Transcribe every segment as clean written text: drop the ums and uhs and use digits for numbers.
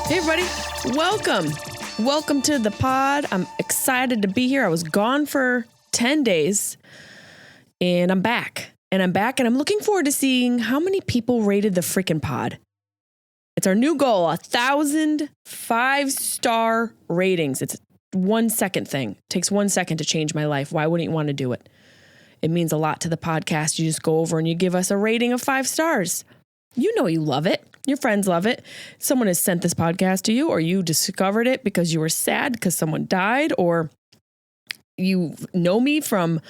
Hey everybody, welcome to the pod. I'm excited to be here. I was gone for 10 days and I'm back and I'm looking forward to seeing how many people rated the freaking pod. It's our new goal, 1,000 5-star ratings. It's a 1 second thing. It takes 1 second to change my life. Why wouldn't you want to do it? It means a lot to the podcast. You just go over and you give us a rating of 5 stars. You know you love it. Your friends love it. Someone has sent this podcast to you, or you discovered it because you were sad because someone died, or you know me from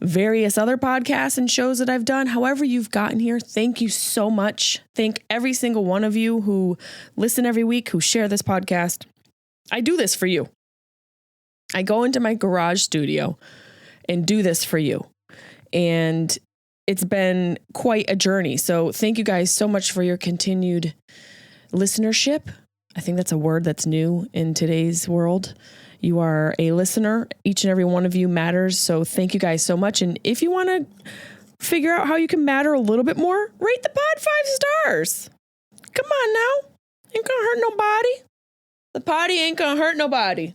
various other podcasts and shows that I've done. However you've gotten here, thank you so much. Thank every single one of you who listen every week, who share this podcast. I do this for you. I go into my garage studio and do this for you. And it's been quite a journey. So thank you guys so much for your continued listenership. I think that's a word that's new in today's world. You are a listener. Each and every one of you matters. So thank you guys so much. And if you want to figure out how you can matter a little bit more, rate the pod 5 stars. Come on now. Ain't gonna hurt nobody. The potty ain't gonna hurt nobody.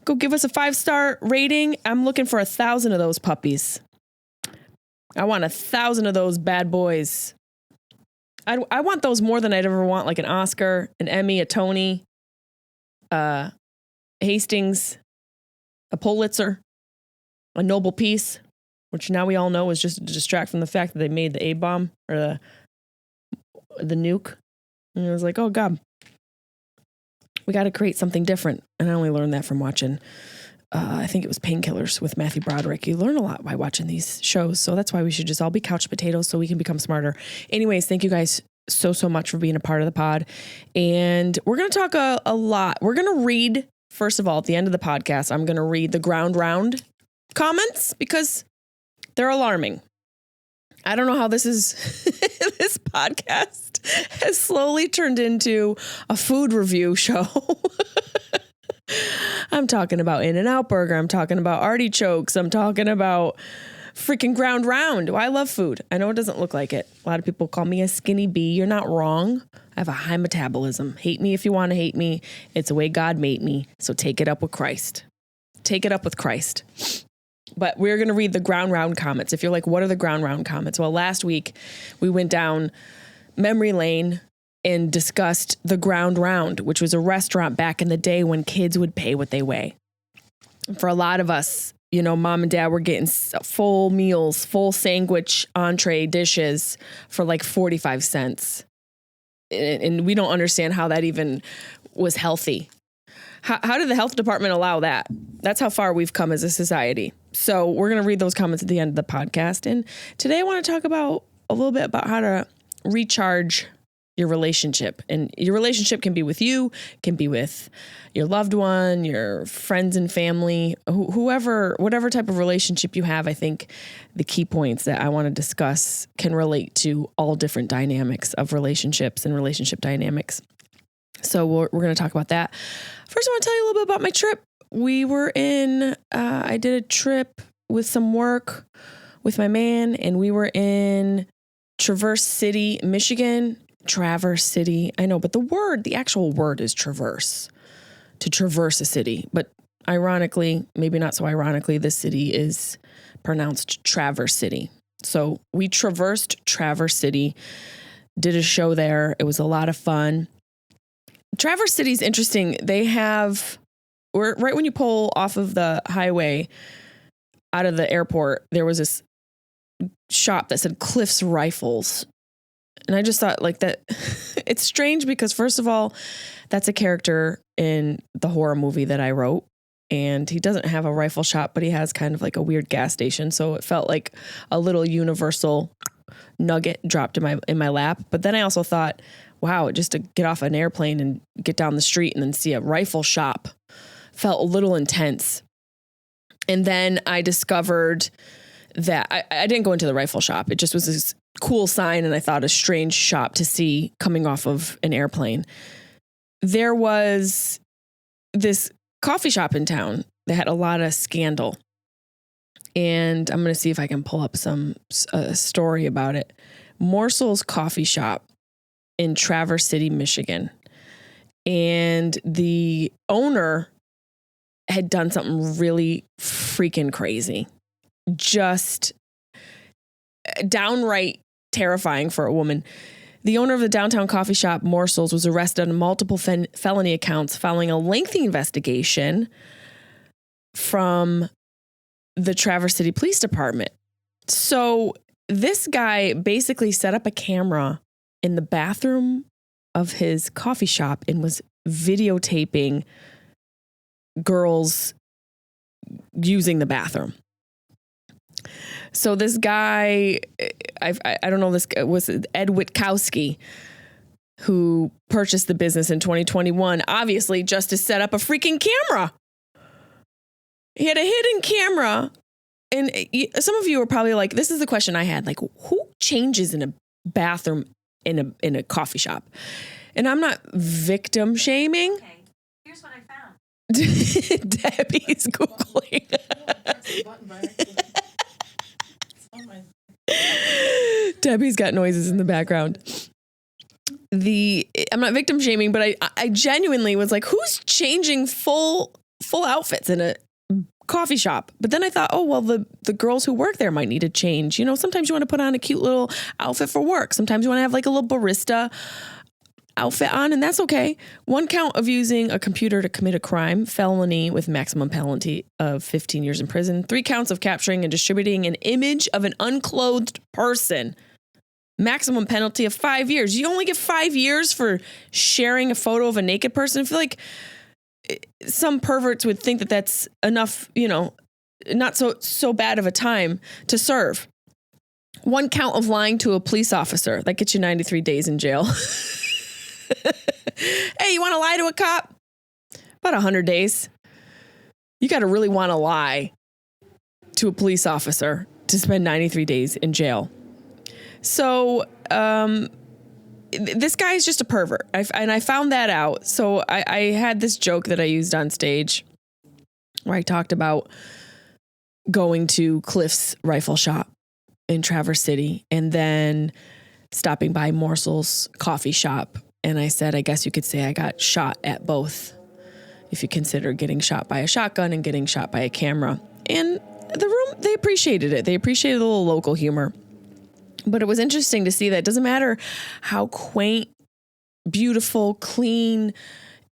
Go give us a 5-star rating. I'm looking for 1,000 of those puppies. I want 1,000 of those bad boys. I want those more than I'd ever want, like an Oscar, an Emmy, a Tony, Hastings, a Pulitzer, a Nobel Peace, which now we all know is just to distract from the fact that they made the A-bomb or the nuke. And it was like, oh God, we got to create something different. And I only learned that from watching I think it was Painkillers with Matthew Broderick. You learn a lot by watching these shows. So that's why we should just all be couch potatoes so we can become smarter. Anyways, thank you guys so much for being a part of the pod. And we're going to talk a lot. We're going to read, first of all, at the end of the podcast, I'm going to read the ground round comments because they're alarming. I don't know how this podcast has slowly turned into a food review show. I'm talking about In-N-Out Burger. I'm talking about artichokes. I'm talking about freaking ground round. Well, I love food. I know it doesn't look like it. A lot of people call me a skinny bee. You're not wrong. I have a high metabolism. Hate me if you want to hate me. It's the way God made me. So take it up with Christ. Take it up with Christ. But we're going to read the ground round comments. If you're like, what are the ground round comments? Well, last week we went down memory lane and discussed the Ground Round, which was a restaurant back in the day when kids would pay what they weigh. For a lot of us, you know, mom and dad were getting full meals, full sandwich, entree dishes for like 45 cents. And we don't understand how that even was healthy. How did the health department allow that? That's how far we've come as a society. So we're going to read those comments at the end of the podcast. And today I want to talk about a little bit about how to recharge your relationship. And your relationship can be with you, can be with your loved one, your friends and family, whoever, whatever type of relationship you have. I think the key points that I want to discuss can relate to all different dynamics of relationships and relationship dynamics. So we're going to talk about that. First, I want to tell you a little bit about my trip. We were I did a trip with some work with my man, and we were in Traverse City, Michigan. Traverse City. I know, but the actual word is traverse, to traverse a city. But ironically, maybe not so ironically, this city is pronounced Traverse City. So we traversed Traverse City, did a show there. It was a lot of fun. Traverse City is interesting. They have, right when you pull off of the highway out of the airport, there was this shop that said Cliff's Rifles. And I just thought like that it's strange because first of all, that's a character in the horror movie that I wrote. And he doesn't have a rifle shop, but he has kind of like a weird gas station. So it felt like a little universal nugget dropped in my lap. But then I also thought, wow, just to get off an airplane and get down the street and then see a rifle shop felt a little intense. And then I discovered that I didn't go into the rifle shop. It just was this cool sign, and I thought a strange shop to see coming off of an airplane. There was this coffee shop in town that had a lot of scandal. And I'm going to see if I can pull up some story about it. Morsel's Coffee Shop in Traverse City, Michigan. And the owner had done something really freaking crazy. Just downright terrifying for a woman. The owner of the downtown coffee shop Morsels was arrested on multiple felony accounts following a lengthy investigation from the Traverse City Police Department. So this guy basically set up a camera in the bathroom of his coffee shop and was videotaping girls using the bathroom. So this guy, I don't know, this was Ed Witkowski, who purchased the business in 2021, obviously just to set up a freaking camera. He had a hidden camera. And some of you are probably like, this is the question I had, like, who changes in a bathroom in a coffee shop? And I'm not victim shaming. Okay, here's what I found. Debbie's Googling. Debbie's got noises in the background. I'm not victim shaming, but I genuinely was like, who's changing full outfits in a coffee shop? But then I thought, oh, well, the girls who work there might need to change. You know, sometimes you want to put on a cute little outfit for work. Sometimes you want to have like a little barista outfit on, and that's okay. 1 count of using a computer to commit a crime, felony with maximum penalty of 15 years in prison. 3 counts of capturing and distributing an image of an unclothed person. Maximum penalty of 5 years. You only get 5 years for sharing a photo of a naked person. I feel like some perverts would think that that's enough, you know, not so bad of a time to serve. 1 count of lying to a police officer. That gets you 93 days in jail. Hey, you want to lie to a cop? About 100 days. You got to really want to lie to a police officer to spend 93 days in jail. So, this guy is just a pervert. And I found that out. So I had this joke that I used on stage where I talked about going to Cliff's rifle shop in Traverse City and then stopping by Morsel's coffee shop. And I said, I guess you could say I got shot at both, if you consider getting shot by a shotgun and getting shot by a camera. And the room, they appreciated it. They appreciated a little local humor. But it was interesting to see that it doesn't matter how quaint, beautiful, clean,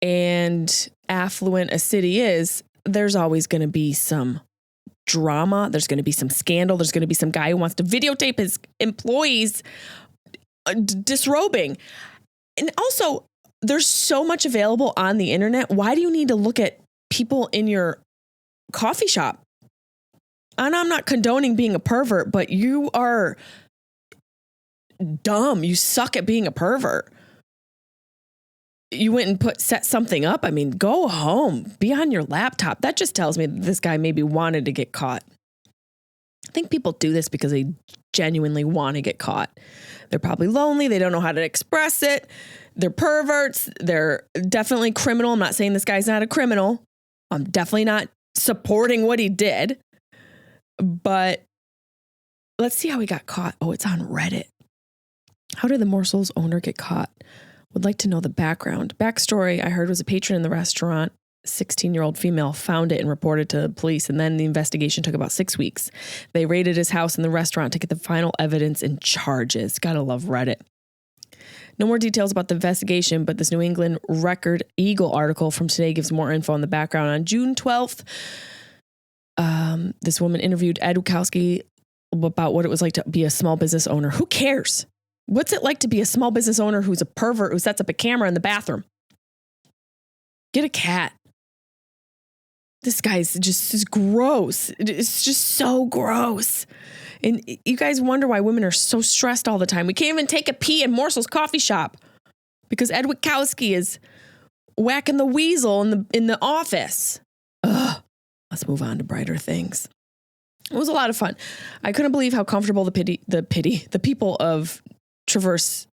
and affluent a city is, there's always going to be some drama. There's going to be some scandal. There's going to be some guy who wants to videotape his employees disrobing. And also, there's so much available on the internet. Why do you need to look at people in your coffee shop? And I'm not condoning being a pervert, but you are dumb. You suck at being a pervert. You went and set something up. I mean, go home, be on your laptop. That just tells me that this guy maybe wanted to get caught. I think people do this because they genuinely want to get caught. They're probably lonely. They don't know how to express it. They're perverts. They're definitely criminal. I'm not saying this guy's not a criminal. I'm definitely not supporting what he did. But let's see how he got caught. Oh, it's on Reddit. How did the Morsels owner get caught? Would like to know the background. Backstory I heard was a patron in the restaurant. 16-year-old female found it and reported to police, and then the investigation took about 6 weeks. They raided his house and the restaurant to get the final evidence and charges. Gotta love Reddit. No more details about the investigation, but this New England Record Eagle article from today gives more info on the background. On June 12th, this woman interviewed Ed Witkowski about what it was like to be a small business owner. Who cares? What's it like to be a small business owner who's a pervert who sets up a camera in the bathroom? Get a cat. This guy's just gross. It's just so gross. And you guys wonder why women are so stressed all the time. We can't even take a pee in Morsel's coffee shop because Ed Witkowski is whacking the weasel in the office. Ugh. Let's move on to brighter things. It was a lot of fun. I couldn't believe how comfortable the people of Traverse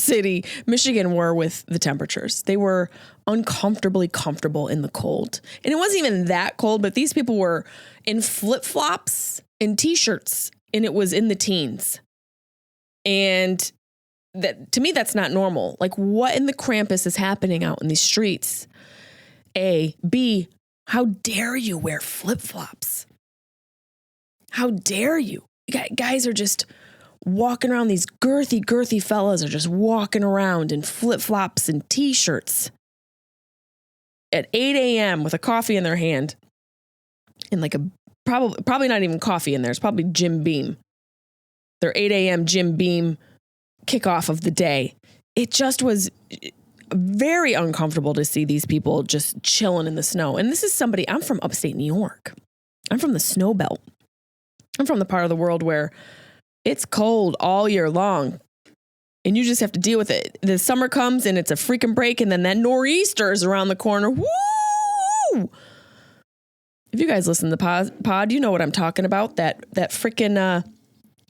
City, Michigan were with the temperatures. They were uncomfortably comfortable in the cold. And it wasn't even that cold, but these people were in flip-flops and t-shirts, and it was in the teens. And that to me, that's not normal. Like, what in the Krampus is happening out in these streets? A. B. How dare you wear flip-flops? How dare you? Guys are just walking around. These girthy fellas are just walking around in flip-flops and t-shirts at 8 a.m. with a coffee in their hand and like a probably not even coffee in there. It's probably Jim Beam. Their 8 a.m. Jim Beam kickoff of the day. It just was very uncomfortable to see these people just chilling in the snow. And this is somebody, I'm from upstate New York. I'm from the snow belt. I'm from the part of the world where it's cold all year long and you just have to deal with it. The summer comes and it's a freaking break, and then that nor'easter is around the corner. Woo! If you guys listen to the pod, you know what I'm talking about. That freaking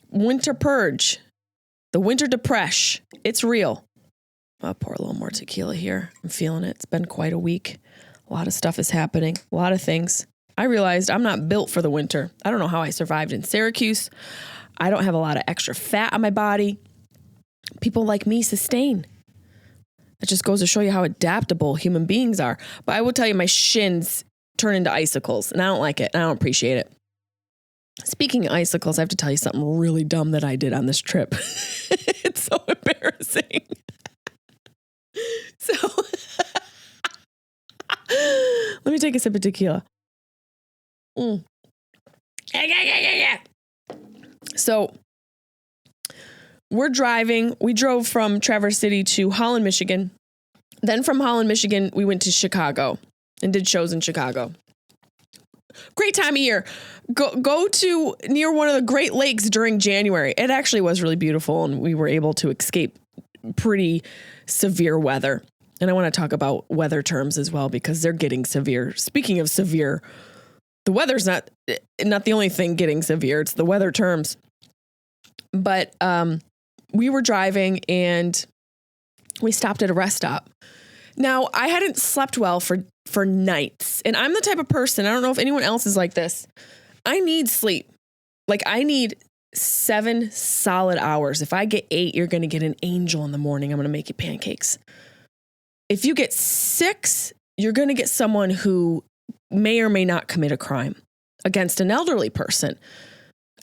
winter purge, the winter depression. It's real. I'll pour a little more tequila here. I'm feeling it. It's been quite a week. A lot of stuff is happening. A lot of things. I realized I'm not built for the winter. I don't know how I survived in Syracuse. I don't have a lot of extra fat on my body. People like me sustain. It just goes to show you how adaptable human beings are. But I will tell you, my shins turn into icicles, and I don't like it. And I don't appreciate it. Speaking of icicles, I have to tell you something really dumb that I did on this trip. It's so embarrassing. So let me take a sip of tequila. So we're driving. We drove from Traverse City to Holland, Michigan. Then from Holland, Michigan, we went to Chicago and did shows in Chicago. Great time of year. Go to near one of the Great Lakes during January. It actually was really beautiful, and we were able to escape pretty severe weather. And I want to talk about weather terms as well, because they're getting severe. Speaking of severe, the weather's not the only thing getting severe. It's the weather terms. But we were driving and we stopped at a rest stop. Now, I hadn't slept well for nights. And I'm the type of person, I don't know if anyone else is like this. I need sleep. Like, I need 7 solid hours. If I get 8, you're going to get an angel in the morning. I'm going to make you pancakes. If you get 6, you're going to get someone who may or may not commit a crime against an elderly person.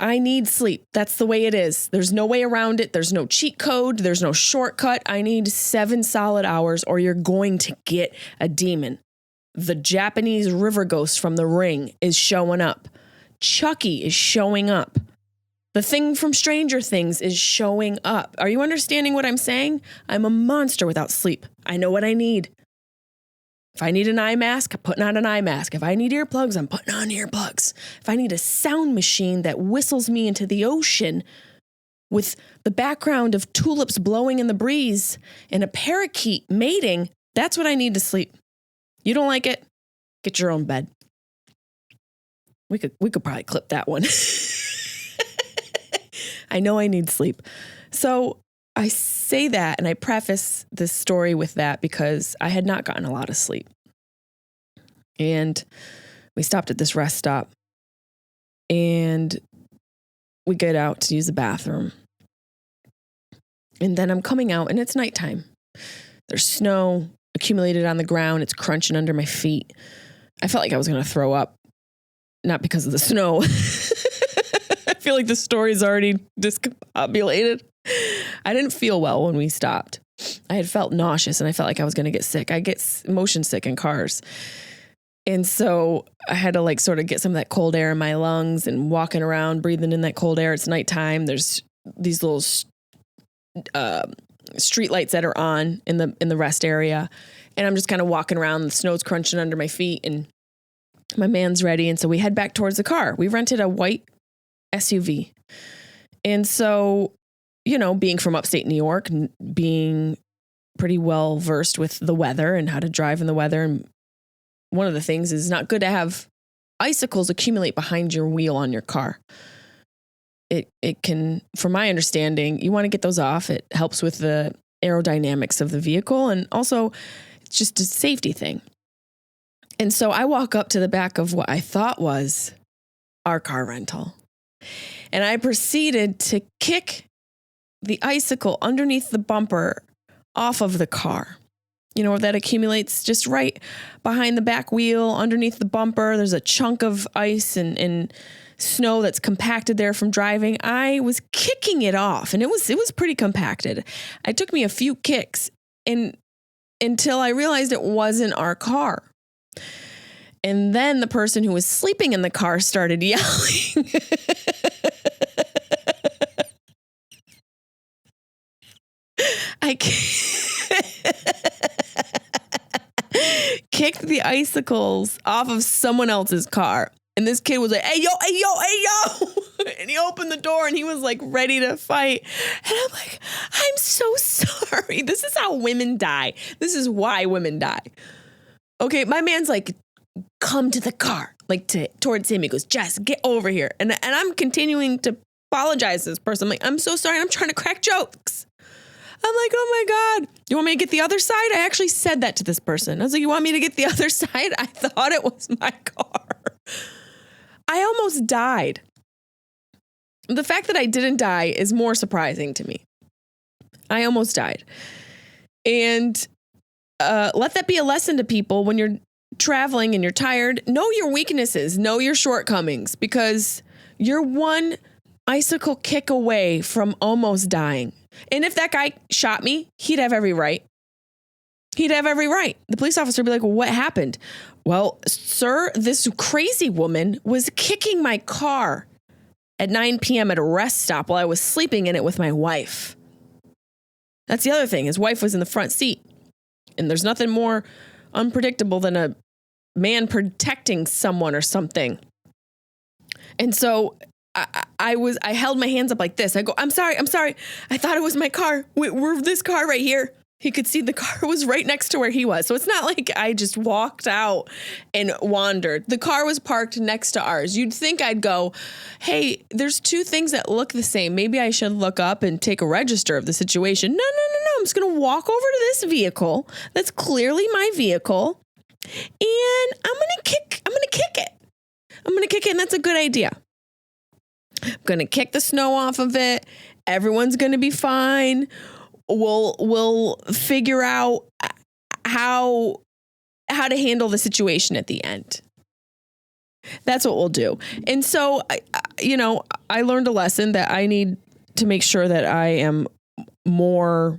I need sleep. That's the way it is. There's no way around it. There's no cheat code. There's no shortcut. I need 7 solid hours, or you're going to get a demon. The Japanese river ghost from The Ring is showing up. Chucky is showing up. The thing from Stranger Things is showing up. Are you understanding what I'm saying? I'm a monster without sleep. I know what I need. If I need an eye mask, I'm putting on an eye mask. If I need earplugs, I'm putting on earplugs. If I need a sound machine that whistles me into the ocean with the background of tulips blowing in the breeze and a parakeet mating, that's what I need to sleep. You don't like it? Get your own bed. We could probably clip that one. I know I need sleep. So I say that, and I preface this story with that because I had not gotten a lot of sleep. And we stopped at this rest stop, and we get out to use the bathroom. And then I'm coming out, and it's nighttime. There's snow accumulated on the ground. It's crunching under my feet. I felt like I was going to throw up, not because of the snow. I feel like the story's already discombobulated. I didn't feel well when we stopped. I had felt nauseous, and I felt like I was going to get sick. I get motion sick in cars. And so I had to sort of get some of that cold air in my lungs and walking around, breathing in that cold air. It's nighttime. There's these little street lights that are on in the rest area. And I'm just kind of walking around. The snow's crunching under my feet, and my man's ready. And so we head back towards the car. We rented a white SUV. And so, being from upstate New York, being pretty well versed with the weather and how to drive in the weather. And one of the things is not good to have icicles accumulate behind your wheel on your car. It can, from my understanding, you want to get those off. It helps with the aerodynamics of the vehicle. And also it's just a safety thing. And so I walk up to the back of what I thought was our car rental. And I proceeded to kick the icicle underneath the bumper off of the car. You know, that accumulates just right behind the back wheel, underneath the bumper. There's a chunk of ice and snow that's compacted there from driving. I was kicking it off, and it was pretty compacted. It took me a few kicks until I realized it wasn't our car. And then the person who was sleeping in the car started yelling. I kicked the icicles off of someone else's car. And this kid was like, hey, yo, hey, yo, hey, yo. And he opened the door and he was like ready to fight. And I'm like, I'm so sorry. This is how women die. This is why women die. Okay, my man's like, come to the car, like towards him. He goes, Jess, get over here. And I'm continuing to apologize to this person. I'm like, I'm so sorry. I'm trying to crack jokes. I'm like, oh my God, you want me to get the other side? I actually said that to this person. I was like, you want me to get the other side? I thought it was my car. I almost died. The fact that I didn't die is more surprising to me. I almost died. And let that be a lesson to people when you're traveling and you're tired. Know your weaknesses, know your shortcomings, because you're one icicle kick away from almost dying. And if that guy shot me, he'd have every right. He'd have every right. The police officer would be like, well, what happened? Well, sir, this crazy woman was kicking my car at 9 p.m. at a rest stop while I was sleeping in it with my wife. That's the other thing. His wife was in the front seat. And there's nothing more unpredictable than a man protecting someone or something. And so I held my hands up like this. I go, I'm sorry. I thought it was my car. We're this car right here. He could see the car was right next to where he was. So it's not like I just walked out and wandered. The car was parked next to ours. You'd think I'd go, hey, there's two things that look the same. Maybe I should look up and take a register of the situation. No. I'm just going to walk over to this vehicle that's clearly my vehicle. And I'm going to kick it. I'm going to kick it. And that's a good idea. I'm going to kick the snow off of it. Everyone's going to be fine. We'll figure out how to handle the situation at the end. That's what we'll do. And so, I learned a lesson that I need to make sure that I am more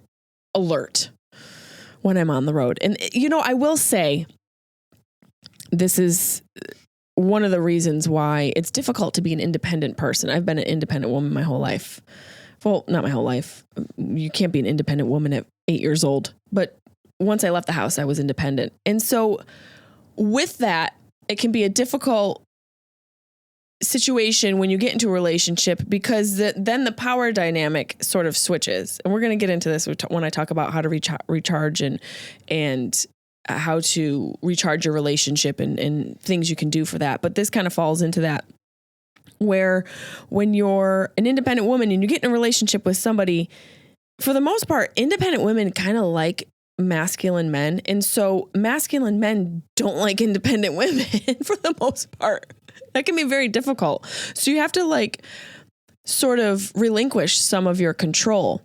alert when I'm on the road. And, I will say this is one of the reasons why it's difficult to be an independent person. I've been an independent woman my whole life. Well, not my whole life. You can't be an independent woman at 8 years old. But once I left the house, I was independent. And so with that, it can be a difficult situation when you get into a relationship, because then the power dynamic sort of switches. And we're going to get into this when I talk about how to recharge and how to recharge your relationship and things you can do for that. But this kind of falls into that, where when you're an independent woman and you get in a relationship with somebody, for the most part, independent women kind of like masculine men. And so masculine men don't like independent women for the most part. That can be very difficult. So you have to sort of relinquish some of your control.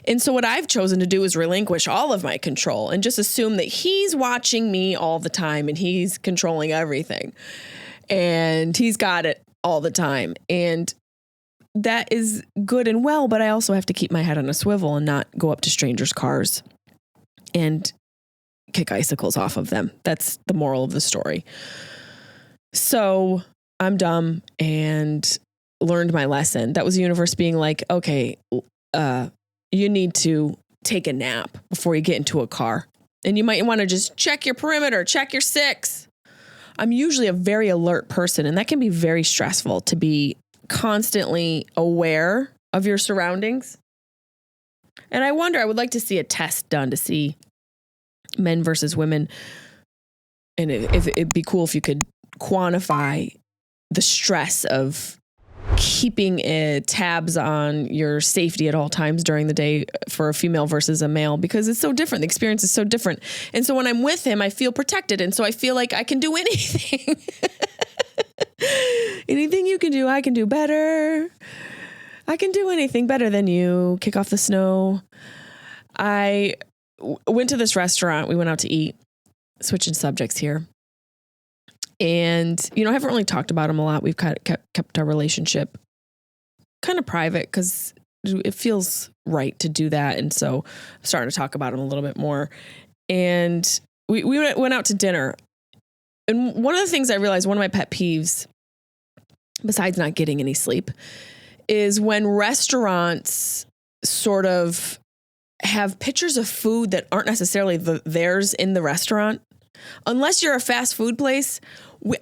And so what I've chosen to do is relinquish all of my control and just assume that he's watching me all the time and he's controlling everything and he's got it all the time. And that is good and well, but I also have to keep my head on a swivel and not go up to strangers' cars and kick icicles off of them. That's the moral of the story. So I'm dumb and learned my lesson. That was the universe being like, okay, you need to take a nap before you get into a car. And you might want to just check your perimeter, check your six. I'm usually a very alert person, and that can be very stressful to be constantly aware of your surroundings. And I would like to see a test done to see men versus women. And if it'd be cool if you could quantify the stress of keeping tabs on your safety at all times during the day for a female versus a male, because it's so different. The experience is so different. And so when I'm with him, I feel protected. And so I feel like I can do anything. Anything you can do, I can do better. I can do anything better than you. Kick off the snow. I went to this restaurant. We went out to eat. Switching subjects here. And, I haven't really talked about him a lot. We've kept our relationship kind of private because it feels right to do that. And so I'm starting to talk about him a little bit more. And we went out to dinner. And one of the things I realized, one of my pet peeves, besides not getting any sleep, is when restaurants sort of have pictures of food that aren't necessarily theirs in the restaurant. Unless you're a fast food place,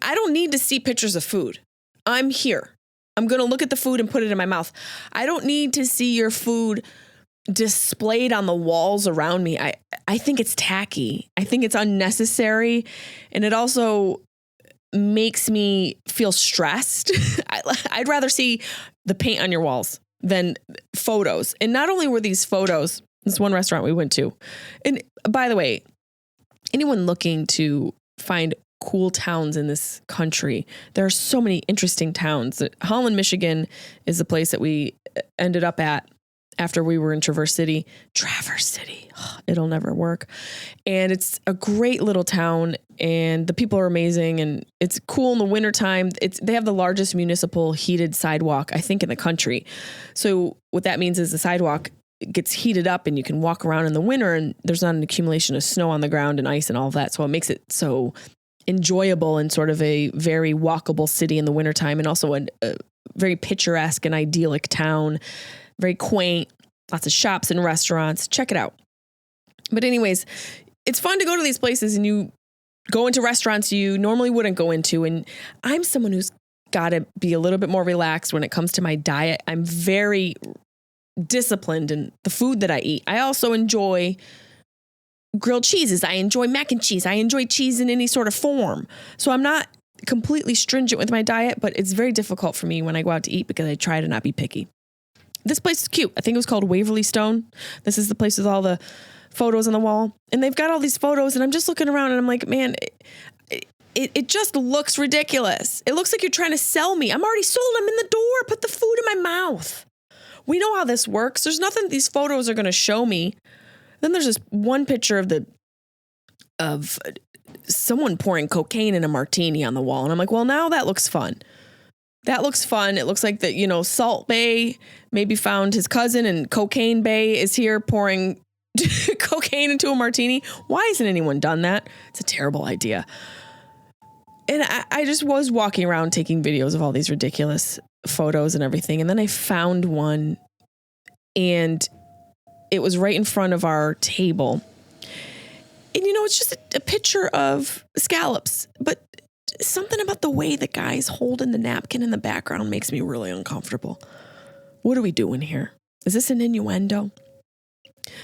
I don't need to see pictures of food. I'm here. I'm going to look at the food and put it in my mouth. I don't need to see your food displayed on the walls around me. I think it's tacky. I think it's unnecessary. And it also makes me feel stressed. I'd rather see the paint on your walls than photos. And not only were these photos, this one restaurant we went to. And by the way, anyone looking to find cool towns in this country, there are so many interesting towns. Holland, Michigan is the place that we ended up at after we were in Traverse City. It'll never work. And it's a great little town and the people are amazing and it's cool in the wintertime. They have the largest municipal heated sidewalk, I think, in the country. So what that means is the sidewalk gets heated up and you can walk around in the winter and there's not an accumulation of snow on the ground and ice and all of that. So it makes it so enjoyable and sort of a very walkable city in the wintertime and also a very picturesque and idyllic town, very quaint, lots of shops and restaurants. Check it out. But anyways, it's fun to go to these places and you go into restaurants you normally wouldn't go into. And I'm someone who's got to be a little bit more relaxed when it comes to my diet. I'm very disciplined in the food that I eat. I also enjoy grilled cheeses. I enjoy mac and cheese. I enjoy cheese in any sort of form. So I'm not completely stringent with my diet, but it's very difficult for me when I go out to eat because I try to not be picky. This place is cute. I think it was called Waverly Stone. This is the place with all the photos on the wall. And they've got all these photos and I'm just looking around and I'm like, man, it just looks ridiculous. It looks like you're trying to sell me. I'm already sold. I'm in the door. Put the food in my mouth. We know how this works. There's nothing these photos are going to show me. Then there's this one picture of someone pouring cocaine in a martini on the wall. And I'm like, well, now that looks fun. That looks fun. It looks like that, Salt Bay maybe found his cousin and Cocaine Bay is here pouring cocaine into a martini. Why hasn't anyone done that? It's a terrible idea. And I just was walking around taking videos of all these ridiculous photos and everything. And then I found one and it was right in front of our table. And, it's just a picture of scallops. But something about the way the guy's holding the napkin in the background makes me really uncomfortable. What are we doing here? Is this an innuendo?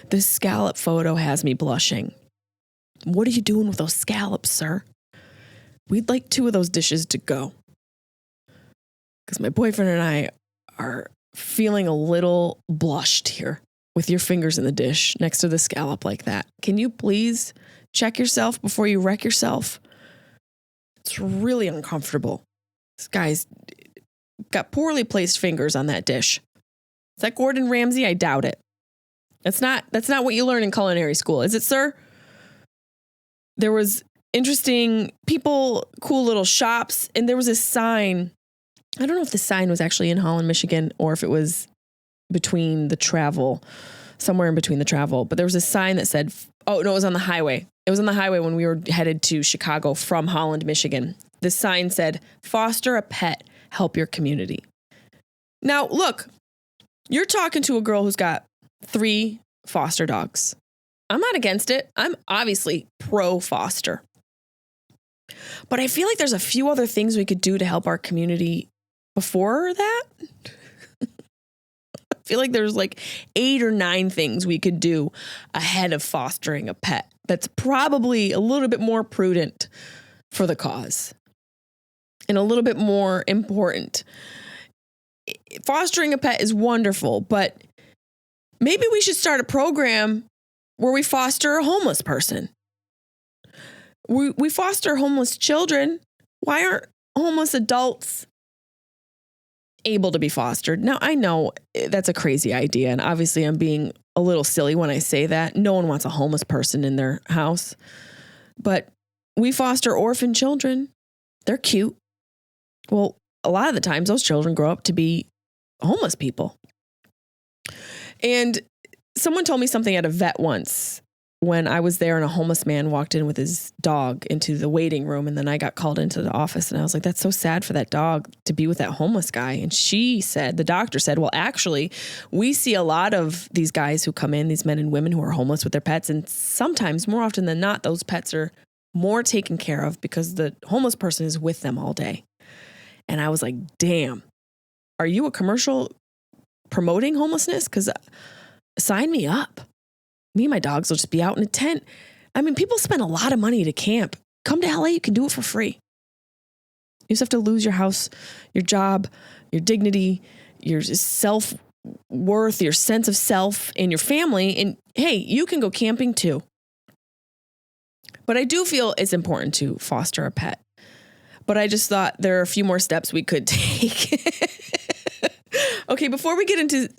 This scallop photo has me blushing. What are you doing with those scallops, sir? We'd like 2 of those dishes to go. Because my boyfriend and I are feeling a little blushed here with your fingers in the dish next to the scallop like that. Can you please check yourself before you wreck yourself? It's really uncomfortable. This guy's got poorly placed fingers on that dish. Is that Gordon Ramsay? I doubt it. That's not what you learn in culinary school, is it, sir? There was interesting people, cool little shops, and there was a sign. I don't know if the sign was actually in Holland, Michigan, or if it was between the travel, somewhere in between the travel. But there was a sign that said, oh, no, it was on the highway. It was on the highway when we were headed to Chicago from Holland, Michigan. The sign said, foster a pet, help your community. Now, look, you're talking to a girl who's got 3 foster dogs. I'm not against it. I'm obviously pro foster. But I feel like there's a few other things we could do to help our community before that. I feel like there's like 8 or 9 things we could do ahead of fostering a pet. That's probably a little bit more prudent for the cause and a little bit more important. Fostering a pet is wonderful, but maybe we should start a program where we foster a homeless person. We foster homeless children. Why aren't homeless adults able to be fostered. Now, I know that's a crazy idea, and obviously I'm being a little silly when I say that. No one wants a homeless person in their house, but we foster orphan children. They're cute. Well, a lot of the times those children grow up to be homeless people. And someone told me something at a vet once when I was there and a homeless man walked in with his dog into the waiting room. And then I got called into the office and I was like, that's so sad for that dog to be with that homeless guy. And the doctor said, well, actually, we see a lot of these guys who come in, these men and women who are homeless with their pets. And sometimes, more often than not, those pets are more taken care of because the homeless person is with them all day. And I was like, damn, are you a commercial promoting homelessness? Because sign me up. Me and my dogs will just be out in a tent. I mean, people spend a lot of money to camp. Come to LA, you can do it for free. You just have to lose your house, your job, your dignity, your self-worth, your sense of self, and your family. And hey, you can go camping too. But I do feel it's important to foster a pet. But I just thought there are a few more steps we could take. Okay, before we get into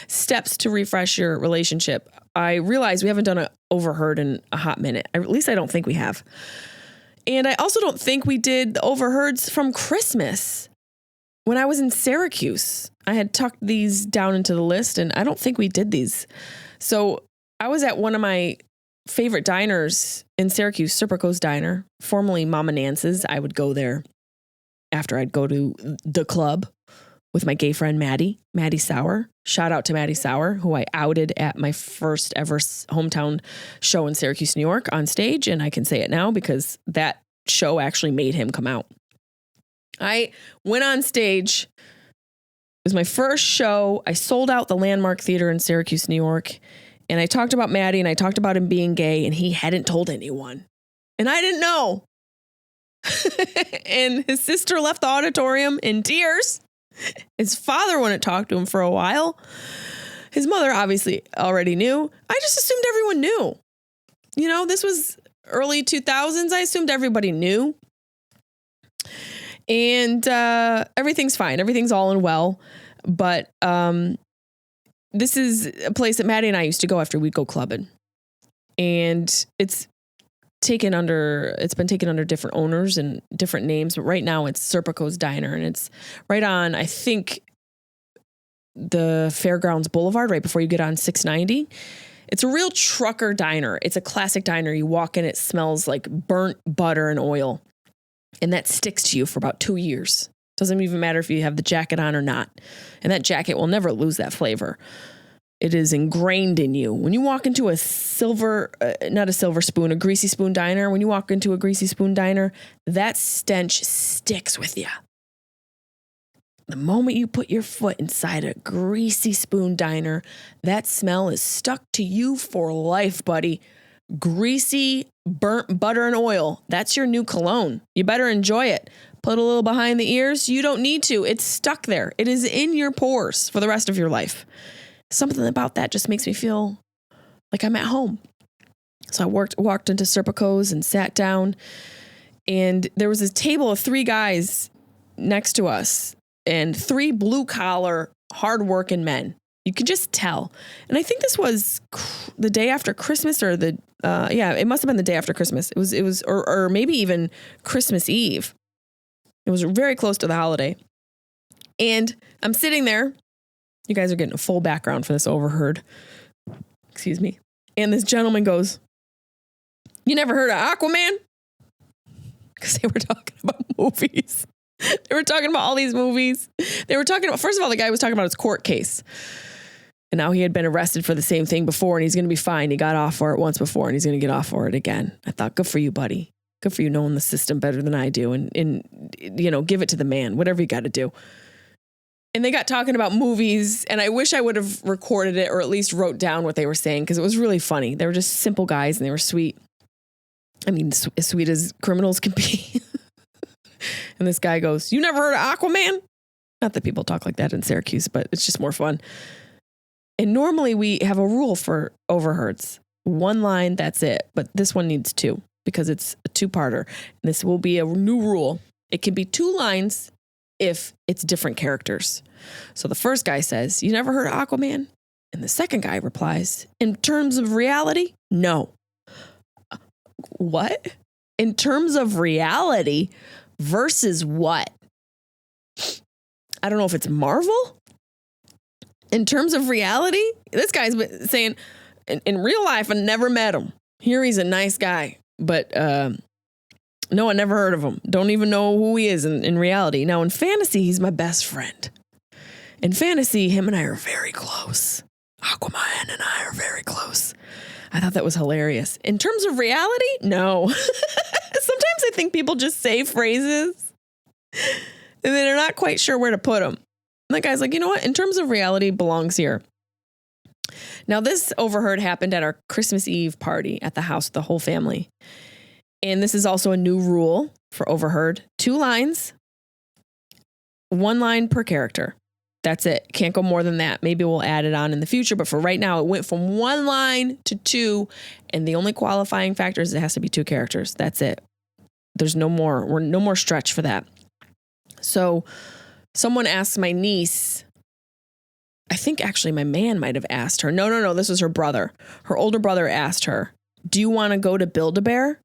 steps to refresh your relationship, I realize we haven't done an overheard in a hot minute. At least I don't think we have. And I also don't think we did the overheards from Christmas. When I was in Syracuse, I had tucked these down into the list, and I don't think we did these. So I was at one of my favorite diners in Syracuse, Serpico's Diner, formerly Mama Nance's. I would go there after I'd go to the club with my gay friend, Maddie Sauer. Shout out to Maddie Sauer, who I outed at my first ever hometown show in Syracuse, New York on stage. And I can say it now because that show actually made him come out. I went on stage. It was my first show. I sold out the Landmark Theater in Syracuse, New York. And I talked about Maddie and I talked about him being gay and he hadn't told anyone. And I didn't know. And his sister left the auditorium in tears. His father wouldn't talk to him for a while. His mother obviously already knew. I just assumed everyone knew. You know, this was early 2000s. I assumed everybody knew. And everything's fine. Everything's all in well. But this is a place that Maddie and I used to go after we'd go clubbing. And it's been taken under different owners and different names, but right now it's Serpico's Diner, and it's right on, I think, the Fairgrounds Boulevard, right before you get on 690. It's a real trucker diner. It's a classic diner. You walk in, it smells like burnt butter and oil, and that sticks to you for about 2 years. Doesn't even matter if you have the jacket on or not, and that jacket will never lose that flavor. It is ingrained in you. When you walk into a Greasy Spoon diner, when you walk into a Greasy Spoon diner, that stench sticks with you. The moment you put your foot inside a Greasy Spoon diner, that smell is stuck to you for life, buddy. Greasy, burnt butter and oil. That's your new cologne. You better enjoy it. Put a little behind the ears. You don't need to. It's stuck there. It is in your pores for the rest of your life. Something about that just makes me feel like I'm at home. So I walked into Serpico's and sat down, and there was a table of 3 guys next to us and 3 blue collar, hardworking men. You could just tell. And I think this was the day after Christmas or it must have been the day after Christmas. It was, or maybe even Christmas Eve. It was very close to the holiday. And I'm sitting there. You guys are getting a full background for this overheard. Excuse me. And this gentleman goes, "You never heard of Aquaman?" Because they were talking about movies. They were talking about all these movies. They were talking about, first of all, the guy was talking about his court case. And now he had been arrested for the same thing before, and he's going to be fined. He got off for it once before, and he's going to get off for it again. I thought, good for you, buddy. Good for you knowing the system better than I do. And give it to the man, whatever you got to do. And they got talking about movies, and I wish I would have recorded it or at least wrote down what they were saying because it was really funny. They were just simple guys, and they were sweet. I mean, as sweet as criminals can be. And this guy goes, "You never heard of Aquaman?" Not that people talk like that in Syracuse, but it's just more fun. And normally we have a rule for overheards. 1 line, that's it. But this one needs 2 because it's a 2-parter. And this will be a new rule. It can be 2 lines if it's different characters. So the first guy says, you never heard of Aquaman? And the second guy replies, in terms of reality, no. What? In terms of reality versus what? I don't know if it's Marvel. In terms of reality, this guy's been saying, in real life, I never met him. Here he's a nice guy, but no, I never heard of him. Don't even know who he is in reality. Now, in fantasy, he's my best friend. In fantasy, him and I are very close. Aquaman and I are very close. I thought that was hilarious. In terms of reality, no. Sometimes I think people just say phrases and they're not quite sure where to put them. And that guy's like, you know what? In terms of reality, belongs here. Now, this overheard happened at our Christmas Eve party at the house with the whole family. And this is also a new rule for overheard. 2 lines, 1 line per character. That's it. Can't go more than that. Maybe we'll add it on in the future. But for right now, it went from 1 line to 2. And the only qualifying factor is it has to be 2 characters. That's it. There's no more stretch for that. So someone asked my niece, I think actually my man might have asked her. No. This was her brother. Her older brother asked her, do you want to go to Build-A-Bear?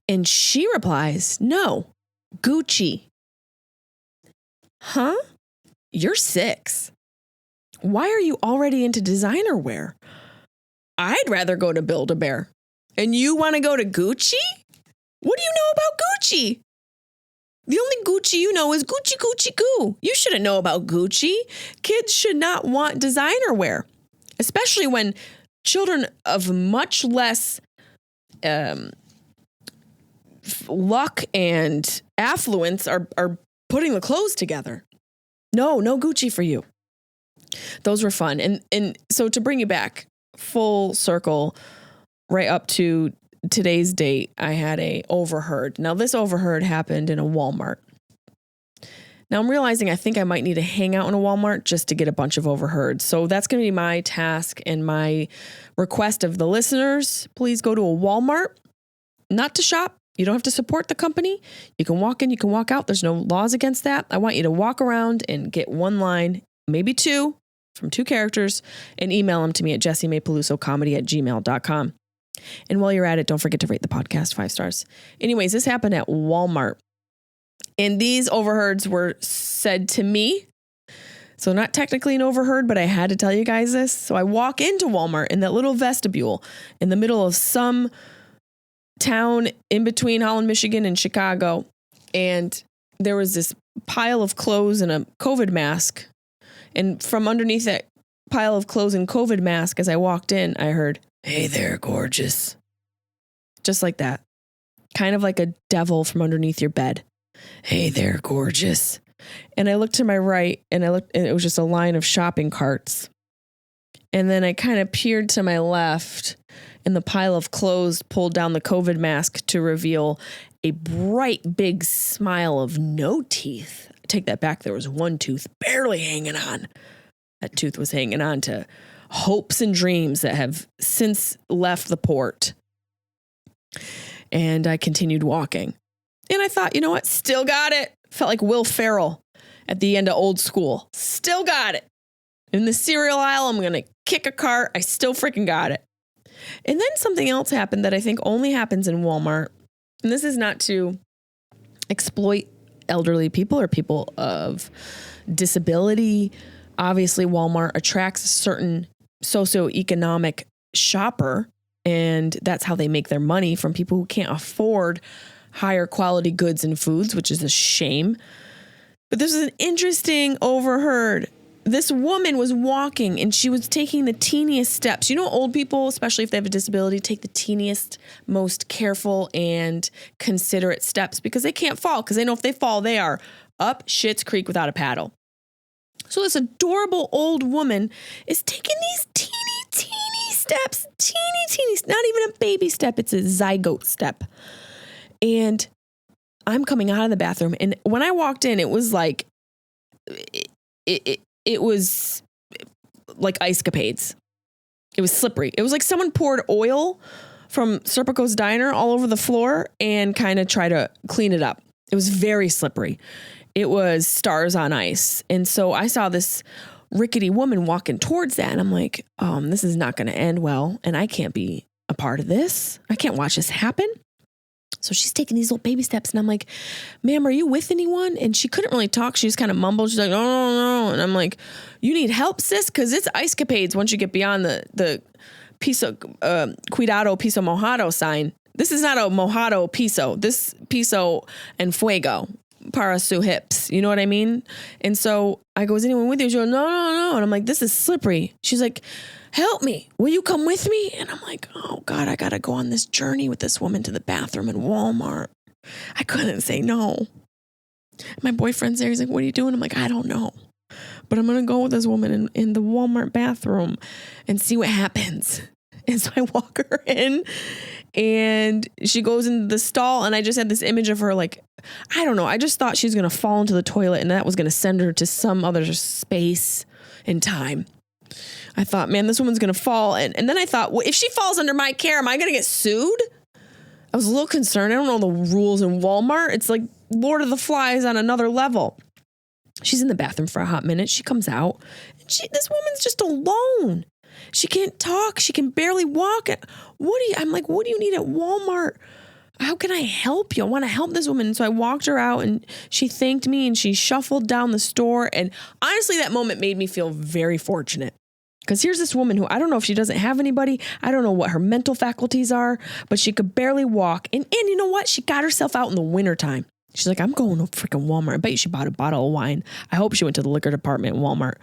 And she replies, no, Gucci. Huh? You're 6. Why are you already into designer wear? I'd rather go to Build-A-Bear. And you want to go to Gucci? What do you know about Gucci? The only Gucci you know is Gucci, Gucci, Goo. You shouldn't know about Gucci. Kids should not want designer wear, especially when children of much less luck and affluence are putting the clothes together. No Gucci for you. Those were fun. And so to bring you back full circle right up to today's date, I had a overheard. Now this overheard happened in a Walmart. Now I'm realizing I think I might need to hang out in a Walmart just to get a bunch of overheard. So that's going to be my task and my request of the listeners. Please go to a Walmart, not to shop. You don't have to support the company. You can walk in, you can walk out. There's no laws against that. I want you to walk around and get 1 line, maybe 2 from 2 characters, and email them to me at jessimaepelusocomedy@gmail.com. And while you're at it, don't forget to rate the podcast 5 stars. Anyways, this happened at Walmart. And these overheards were said to me. So not technically an overheard, but I had to tell you guys this. So I walk into Walmart in that little vestibule in the middle of some town in between Holland, Michigan and Chicago. And there was this pile of clothes and a COVID mask. And from underneath that pile of clothes and COVID mask, as I walked in, I heard, "Hey there, gorgeous." Just like that. Kind of like a devil from underneath your bed. "Hey there, gorgeous." And I looked to my right and it was just a line of shopping carts. And then I kind of peered to my left and the pile of clothes pulled down the COVID mask to reveal a bright big smile of no teeth. I take that back. There was 1 tooth barely hanging on. That tooth was hanging on to hopes and dreams that have since left the port. And I continued walking. And I thought, you know what? Still got it. Felt like Will Ferrell at the end of Old School. Still got it. In the cereal aisle, I'm going to kick a cart. I still freaking got it. And then something else happened that I think only happens in Walmart. And this is not to exploit elderly people or people of disability. Obviously, Walmart attracts a certain socioeconomic shopper, and that's how they make their money, from people who can't afford higher quality goods and foods, which is a shame. But this is an interesting overheard. This woman was walking and she was taking the teeniest steps. You know, old people, especially if they have a disability, take the teeniest, most careful and considerate steps because they can't fall, because they know if they fall, they are up Schitt's Creek without a paddle. So this adorable old woman is taking these teeny steps, teeny, not even a baby step. It's a zygote step. And I'm coming out of the bathroom. And when I walked in, it was like, it was like Icecapades. It was slippery. It was like someone poured oil from Serpico's Diner all over the floor and kind of tried to clean it up. It was very slippery. it was stars on ice. And so I saw this rickety woman walking towards that. And I'm like, this is not going to end well. And I can't be a part of this. I can't watch this happen. So she's taking these little baby steps. And I'm like, ma'am, are you with anyone? And she couldn't really talk. She just kind of mumbled. She's like, oh, no. And I'm like, you need help, sis? Because it's ice capades once you get beyond the piso, cuidado, piso mojado sign. This is not a mojado piso. This piso and fuego. Para su hips. You know what I mean? And so I go, is anyone with you? She goes, no. And I'm like, this is slippery. She's like, help me. Will you come with me? And I'm like, oh God, I got to go on this journey with this woman to the bathroom in Walmart. I couldn't say no. My boyfriend's there. He's like, what are you doing? I'm like, I don't know. But I'm going to go with this woman in the Walmart bathroom and see what happens. And so I walk her in and she goes into the stall and I just had this image of her like, I don't know. I just thought she was going to fall into the toilet and that was going to send her to some other space in time. I thought, man, this woman's going to fall. And then I thought, well, if she falls under my care, am I going to get sued? I was a little concerned. I don't know the rules in Walmart. It's like Lord of the Flies on another level. She's in the bathroom for a hot minute. She comes out. And this woman's just alone. She can't talk. She can barely walk. I'm like, what do you need at Walmart? How can I help you? I want to help this woman. And so I walked her out and she thanked me and she shuffled down the store. And honestly, that moment made me feel very fortunate. Because here's this woman who I don't know if she doesn't have anybody. I don't know what her mental faculties are, but she could barely walk. And you know what? She got herself out in the wintertime. She's like, I'm going to freaking Walmart. I bet you she bought a bottle of wine. I hope she went to the liquor department in Walmart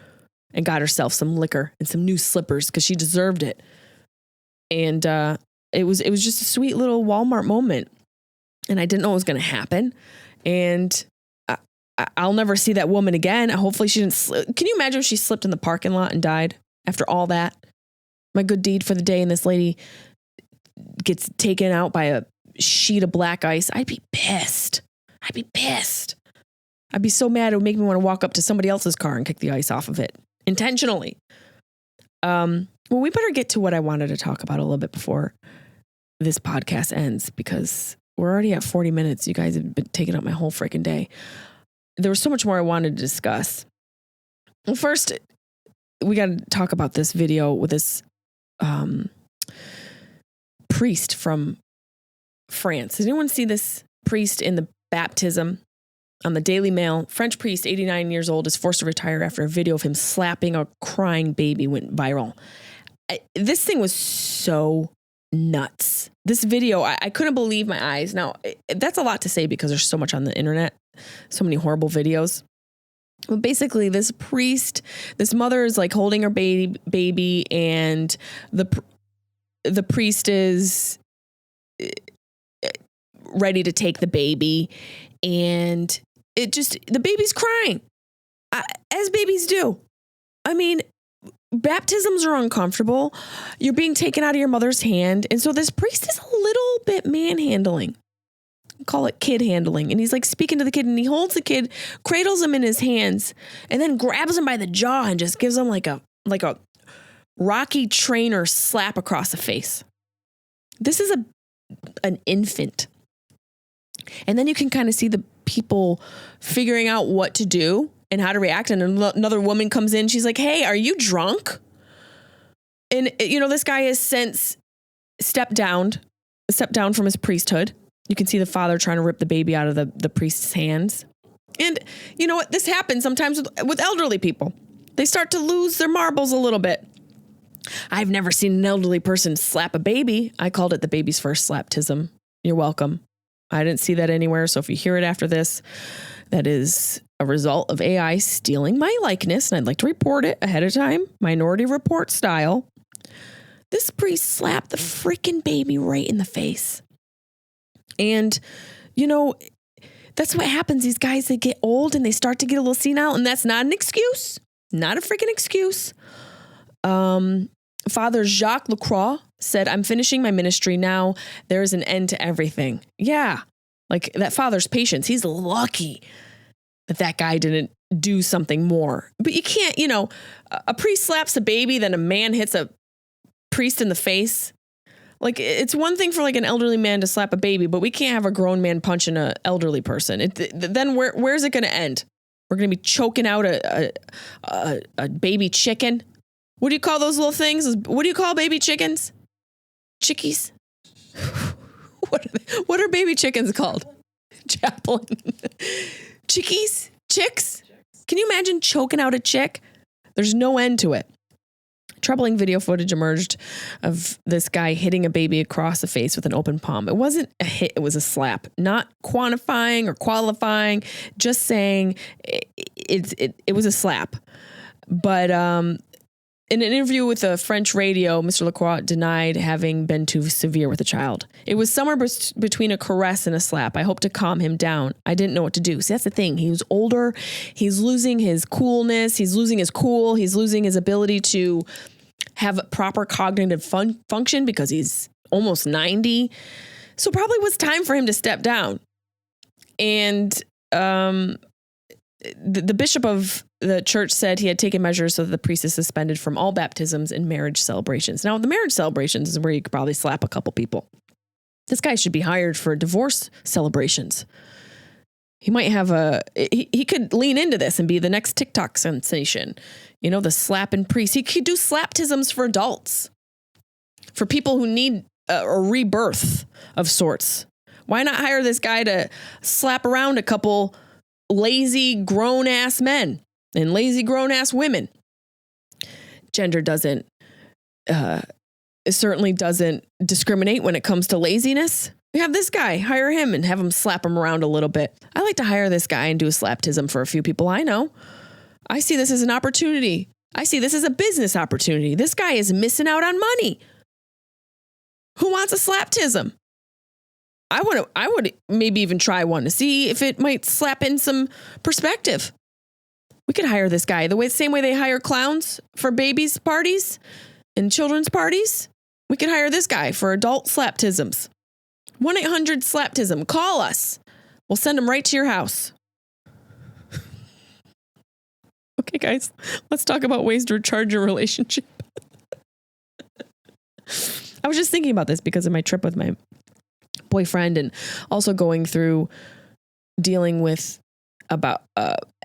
and got herself some liquor and some new slippers because she deserved it. And it was just a sweet little Walmart moment. And I didn't know it was going to happen. And I'll never see that woman again. Hopefully she didn't slip. Can you imagine if she slipped in the parking lot and died after all that? My good deed for the day and this lady gets taken out by a sheet of black ice. I'd be pissed. I'd be so mad it would make me want to walk up to somebody else's car and kick the ice off of it intentionally. Well, we better get to what I wanted to talk about a little bit before this podcast ends because we're already at 40 minutes. You guys have been taking up my whole freaking day. There was so much more I wanted to discuss. Well, first, we got to talk about this video with this priest from France. Did anyone see this priest in the baptism on the Daily Mail? French priest, 89 years old, is forced to retire after a video of him slapping a crying baby went viral. This thing was so nuts. This video, I couldn't believe my eyes. Now, that's a lot to say because there's so much on the internet, so many horrible videos. But basically, this priest, this mother is like holding her baby, and the priest is ready to take the baby, and the baby's crying, as babies do. I mean, baptisms are uncomfortable. You're being taken out of your mother's hand. And so this priest is a little bit manhandling. Call it kid handling. And he's like speaking to the kid and he holds the kid, cradles him in his hands, and then grabs him by the jaw and just gives him like a Rocky trainer slap across the face. This is an infant. And then you can kind of see the people figuring out what to do and how to react. And another woman comes in. She's like, hey, are you drunk? And, this guy has since stepped down from his priesthood. You can see the father trying to rip the baby out of the priest's hands. And you know what? This happens sometimes with elderly people. They start to lose their marbles a little bit. I've never seen an elderly person slap a baby. I called it the baby's first SLAPtism. You're welcome. I didn't see that anywhere. So if you hear it after this, that is a result of AI stealing my likeness. And I'd like to report it ahead of time, Minority Report style. This priest slapped the freaking baby right in the face. And, that's what happens. These guys, they get old and they start to get a little senile, and that's not an excuse. Not a freaking excuse. Father Jacques Lacroix said, I'm finishing my ministry now. There is an end to everything. Yeah. Like that father's patience. He's lucky that guy didn't do something more. But you can't, a priest slaps a baby, then a man hits a priest in the face. Like, it's one thing for like an elderly man to slap a baby, but we can't have a grown man punching an elderly person. Then where's it going to end? We're going to be choking out a baby chicken. What do you call those little things? What do you call baby chickens? Chickies? What are baby chickens called? Chaplain. Chickies? Chicks? Can you imagine choking out a chick? There's no end to it. Troubling video footage emerged of this guy hitting a baby across the face with an open palm. It wasn't a hit, it was a slap. Not quantifying or qualifying, just saying it was a slap. But in an interview with a French radio, Mr. Lacroix denied having been too severe with a child. It was somewhere between a caress and a slap. I hope to calm him down. I didn't know what to do. See, that's the thing. He was older. He's losing his coolness. He's losing his cool. He's losing his ability to have proper cognitive function because he's almost 90. So probably was time for him to step down. And the bishop of the church said he had taken measures so that the priest is suspended from all baptisms and marriage celebrations. Now, the marriage celebrations is where you could probably slap a couple people. This guy should be hired for divorce celebrations. He might have he could lean into this and be the next TikTok sensation. You know, the slapping priest. He could do SLAPtisms for adults, for people who need a rebirth of sorts. Why not hire this guy to slap around a couple lazy grown-ass men and lazy grown-ass women? Gender certainly doesn't discriminate when it comes to laziness. We have this guy, hire him and have him slap him around a little bit. I like to hire this guy and do a SLAPtism for a few people I know. I see this as an opportunity. I see this as a business opportunity. This guy is missing out on money. Who wants a SLAPtism? I would maybe even try one to see if it might slap in some perspective. We could hire this guy same way they hire clowns for babies' parties and children's parties. We could hire this guy for adult SLAPtisms. 1-800-SLAPtism. Call us. We'll send them right to your house. Okay, guys, let's talk about ways to recharge your relationship. I was just thinking about this because of my trip with my boyfriend and also going through dealing with about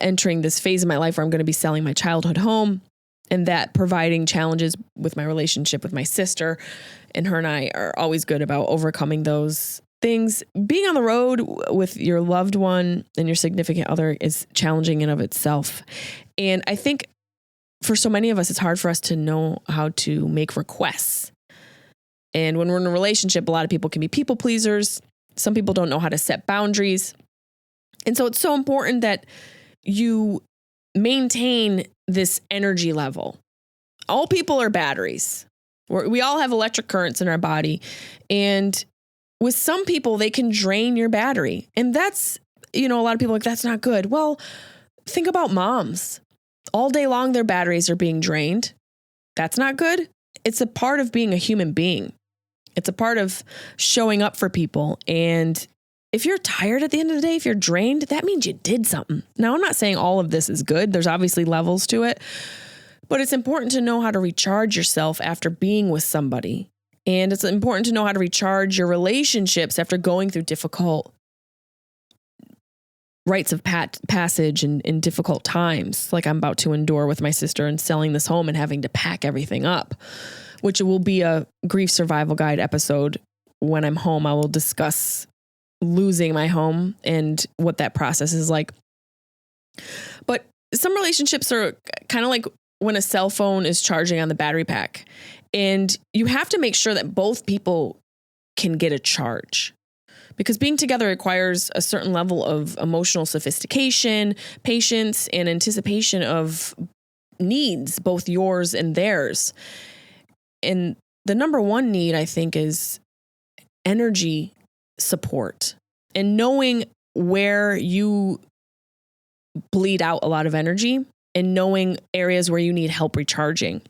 entering this phase of my life where I'm going to be selling my childhood home, and that providing challenges with my relationship with my sister. And her and I are always good about overcoming those things. Being on the road with your loved one and your significant other is challenging in of itself. And I think for so many of us, it's hard for us to know how to make requests. And when we're in a relationship, a lot of people can be people pleasers. Some people don't know how to set boundaries. And so it's so important that you maintain this energy level. All people are batteries. We all have electric currents in our body. And with some people, they can drain your battery. And that's, a lot of people are like, that's not good. Well, think about moms. All day long, their batteries are being drained. That's not good. It's a part of being a human being. It's a part of showing up for people. And if you're tired at the end of the day, if you're drained, that means you did something. Now, I'm not saying all of this is good. There's obviously levels to it. But it's important to know how to recharge yourself after being with somebody. And it's important to know how to recharge your relationships after going through difficult rites of passage and difficult times, like I'm about to endure with my sister and selling this home and having to pack everything up, which will be a grief survival guide episode. When I'm home, I will discuss losing my home and what that process is like. But some relationships are kind of like when a cell phone is charging on the battery pack, and you have to make sure that both people can get a charge, because being together requires a certain level of emotional sophistication, patience, and anticipation of needs, both yours and theirs. And the number one need, I think, is energy support and knowing where you bleed out a lot of energy and knowing areas where you need help recharging.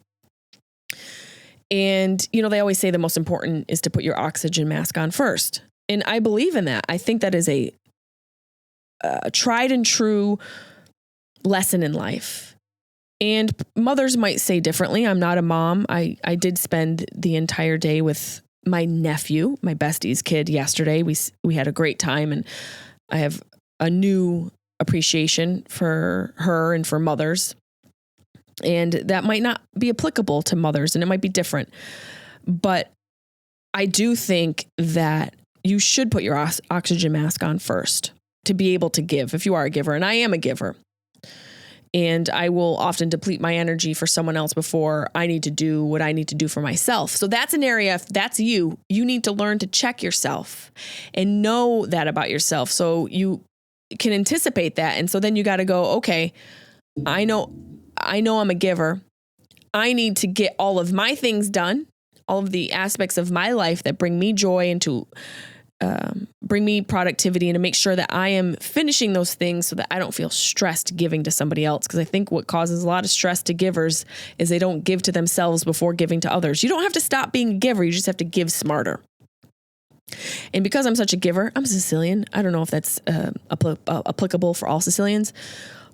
And, they always say the most important is to put your oxygen mask on first. And I believe in that. I think that is a tried and true lesson in life. And mothers might say differently. I'm not a mom. I did spend the entire day with my nephew, my bestie's kid, yesterday. We had a great time, and I have a new appreciation for her and for mothers. And that might not be applicable to mothers, and it might be different. But I do think that you should put your oxygen mask on first to be able to give, if you are a giver. And I am a giver. And I will often deplete my energy for someone else before I need to do what I need to do for myself. So that's an area, if that's you need to learn to check yourself and know that about yourself so you can anticipate that. And so then you got to go, okay, I know I'm a giver. I need to get all of my things done, all of the aspects of my life that bring me joy and to bring me productivity, and to make sure that I am finishing those things so that I don't feel stressed giving to somebody else. Because I think what causes a lot of stress to givers is they don't give to themselves before giving to others. You don't have to stop being a giver. You just have to give smarter. And because I'm such a giver, I'm Sicilian. I don't know if that's applicable for all Sicilians.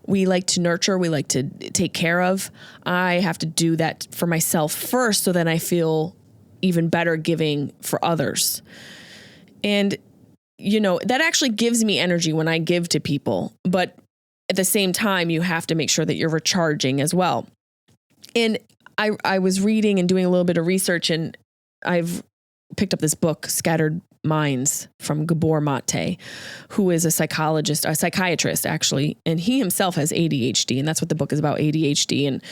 We like to nurture. We like to take care of. I have to do that for myself first, so then I feel even better giving for others. And, that actually gives me energy when I give to people. But at the same time, you have to make sure that you're recharging as well. And I was reading and doing a little bit of research, and I've picked up this book, Scattered Minds, from Gabor Mate, who is a psychiatrist, actually. And he himself has ADHD. And that's what the book is about, ADHD and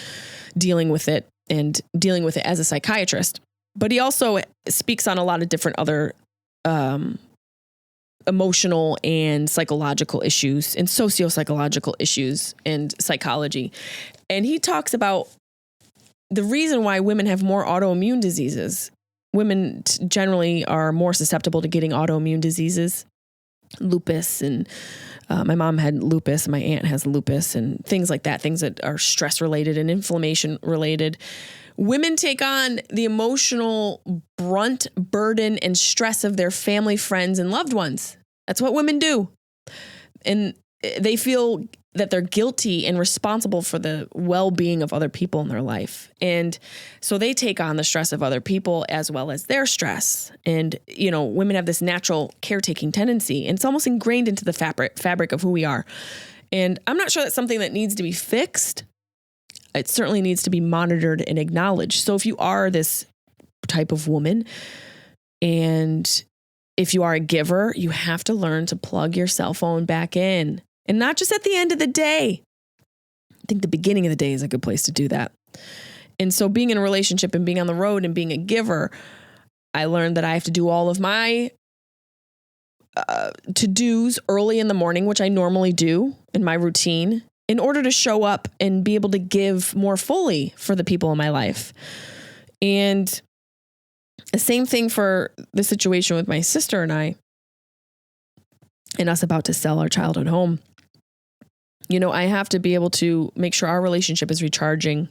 dealing with it as a psychiatrist. But he also speaks on a lot of different other emotional and psychological issues and socio-psychological issues and psychology. And he talks about the reason why women have more autoimmune diseases. Women generally are more susceptible to getting autoimmune diseases, lupus, and my mom had lupus, my aunt has lupus, and things like that, things that are stress related and inflammation related. Women take on the emotional brunt, burden, and stress of their family, friends, and loved ones. That's what women do. And they feel that they're guilty and responsible for the well-being of other people in their life. And so they take on the stress of other people as well as their stress. And, women have this natural caretaking tendency, and it's almost ingrained into the fabric of who we are. And I'm not sure that's something that needs to be fixed. It certainly needs to be monitored and acknowledged. So if you are this type of woman, and if you are a giver, you have to learn to plug your cell phone back in. And not just at the end of the day. I think the beginning of the day is a good place to do that. And so being in a relationship and being on the road and being a giver, I learned that I have to do all of my to-dos early in the morning, which I normally do in my routine, in order to show up and be able to give more fully for the people in my life. And the same thing for the situation with my sister and I, and us about to sell our childhood home. I have to be able to make sure our relationship is recharging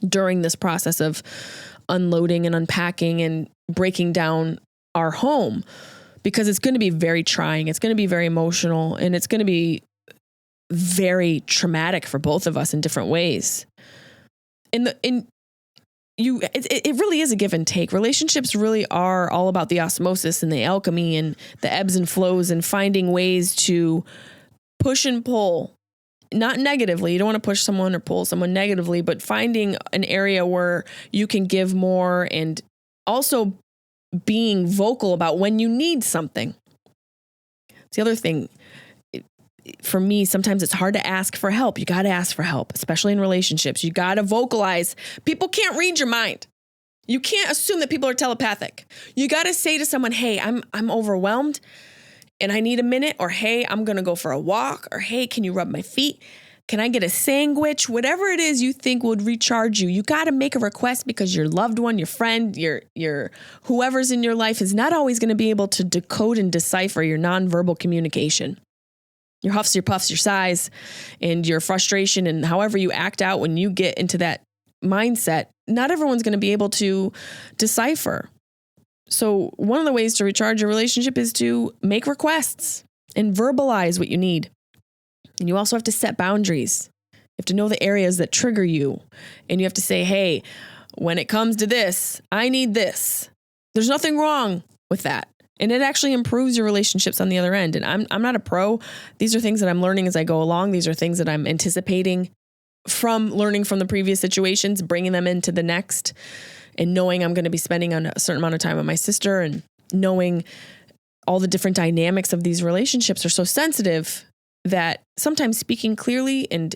during this process of unloading and unpacking and breaking down our home, because it's going to be very trying. It's going to be very emotional, and it's going to be very traumatic for both of us in different ways. It really is a give and take. Relationships really are all about the osmosis and the alchemy and the ebbs and flows, and finding ways to push and pull, not negatively. You don't want to push someone or pull someone negatively, but finding an area where you can give more, and also being vocal about when you need something. It's the other thing. For me, sometimes it's hard to ask for help. You got to ask for help, especially in relationships. You got to vocalize. People can't read your mind. You can't assume that people are telepathic. You got to say to someone, hey, I'm overwhelmed and I need a minute, or hey, I'm going to go for a walk, or hey, can you rub my feet? Can I get a sandwich? Whatever it is you think would recharge you, you got to make a request, because your loved one, your friend, your whoever's in your life is not always going to be able to decode and decipher your nonverbal communication. Your huffs, your puffs, your sighs, and your frustration, and however you act out when you get into that mindset, not everyone's going to be able to decipher. So one of the ways to recharge your relationship is to make requests and verbalize what you need. And you also have to set boundaries. You have to know the areas that trigger you. And you have to say, hey, when it comes to this, I need this. There's nothing wrong with that. And it actually improves your relationships on the other end. And I'm not a pro. These are things that I'm learning as I go along. These are things that I'm anticipating from learning from the previous situations, bringing them into the next, and knowing I'm going to be spending a certain amount of time with my sister, and knowing all the different dynamics of these relationships are so sensitive that sometimes speaking clearly and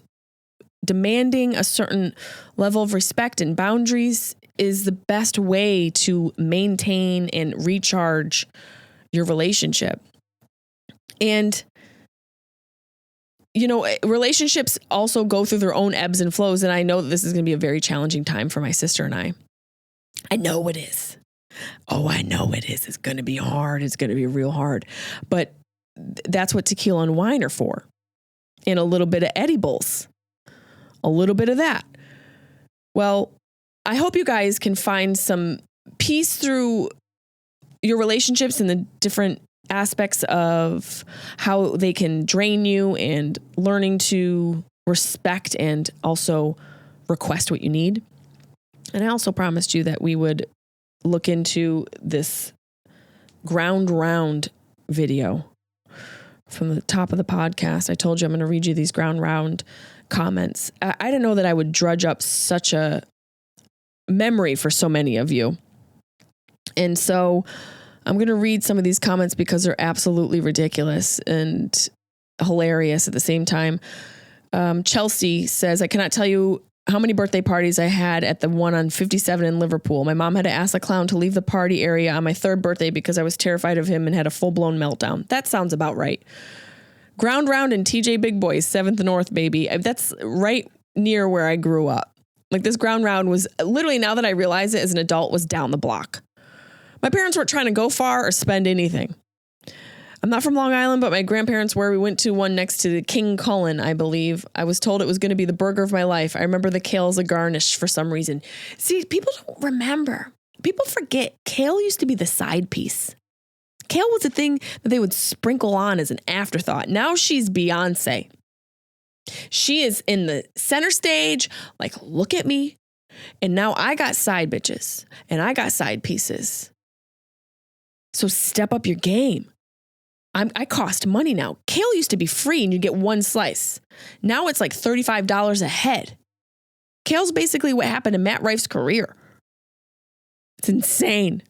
demanding a certain level of respect and boundaries is the best way to maintain and recharge your relationship. And, relationships also go through their own ebbs and flows. And I know that this is going to be a very challenging time for my sister and I. I know it is. Oh, I know it is. It's going to be hard. It's going to be real hard. But that's what tequila and wine are for. And a little bit of edibles. A little bit of that. Well, I hope you guys can find some peace through your relationships and the different aspects of how they can drain you, and learning to respect and also request what you need. And I also promised you that we would look into this ground round video from the top of the podcast. I told you I'm going to read you these ground round comments. I didn't know that I would drudge up such a memory for so many of you. And so I'm going to read some of these comments because they're absolutely ridiculous and hilarious at the same time. Chelsea says, I cannot tell you how many birthday parties I had at the one on 57 in Liverpool. My mom had to ask the clown to leave the party area on my third birthday because I was terrified of him and had a full-blown meltdown. That sounds about right. Ground Round and TJ Big Boys, 7th North, baby. That's right near where I grew up. Like, this Ground Round was literally, now that I realize it as an adult, was down the block. My parents weren't trying to go far or spend anything. I'm not from Long Island, but my grandparents were. We went to one next to the King Cullen, I believe. I was told it was going to be the burger of my life. I remember the kale as a garnish for some reason. See, people don't remember. People forget. Kale used to be the side piece. Kale was a thing that they would sprinkle on as an afterthought. Now she's Beyonce. She is in the center stage, like, look at me. And now I got side bitches and I got side pieces. So step up your game. I cost money now. Kale used to be free and you get one slice. Now it's like $35 a head. Kale's basically what happened to Matt Rife's career. It's insane.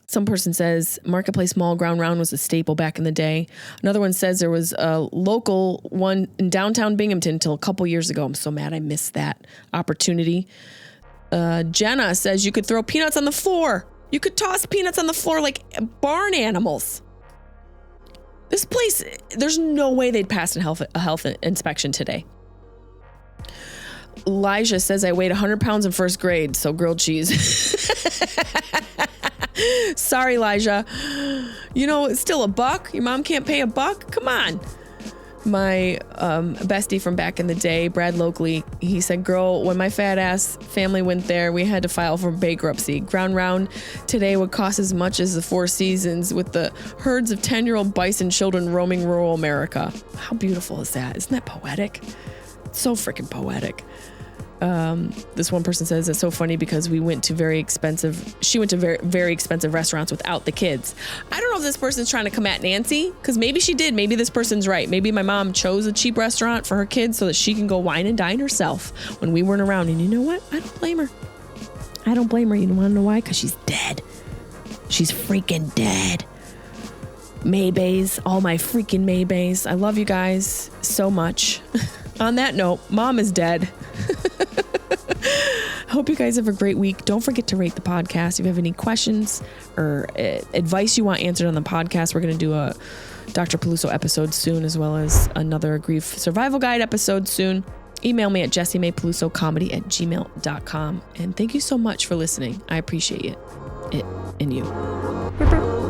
Some person says Marketplace Mall Ground Round was a staple back in the day. Another one says there was a local one in downtown Binghamton until a couple years ago. I'm so mad I missed that opportunity. Jenna says you could throw peanuts on the floor. You could toss peanuts on the floor like barn animals. This place, there's no way they'd pass a health inspection today. Elijah says I weighed 100 pounds in first grade, so grilled cheese. Sorry, Elijah. It's still $1. Your mom can't pay $1? Come on. My bestie from back in the day, Brad Lokley, he said, girl, when my fat ass family went there, we had to file for bankruptcy. Ground Round today would cost as much as the Four Seasons with the herds of 10-year-old bison children roaming rural America. How beautiful is that? Isn't that poetic? So freaking poetic. This one person says it's so funny because she went to very expensive restaurants without the kids. I don't know if this person's trying to come at Nancy, because maybe she did. Maybe this person's right. Maybe my mom chose a cheap restaurant for her kids so that she can go wine and dine herself when we weren't around. And you know what? I don't blame her. You want to know why? Because she's dead. She's freaking dead. Maybays, all my freaking Maybays. I love you guys so much. On that note, Mom is dead. Hope you guys have a great week. Don't forget to rate the podcast. If you have any questions or advice you want answered on the podcast, we're going to do a Dr. Peluso episode soon, as well as another grief survival guide episode soon. Email me at jessimaepelusocomedy@gmail.com. And thank you so much for listening. I appreciate it and you. Burp, burp.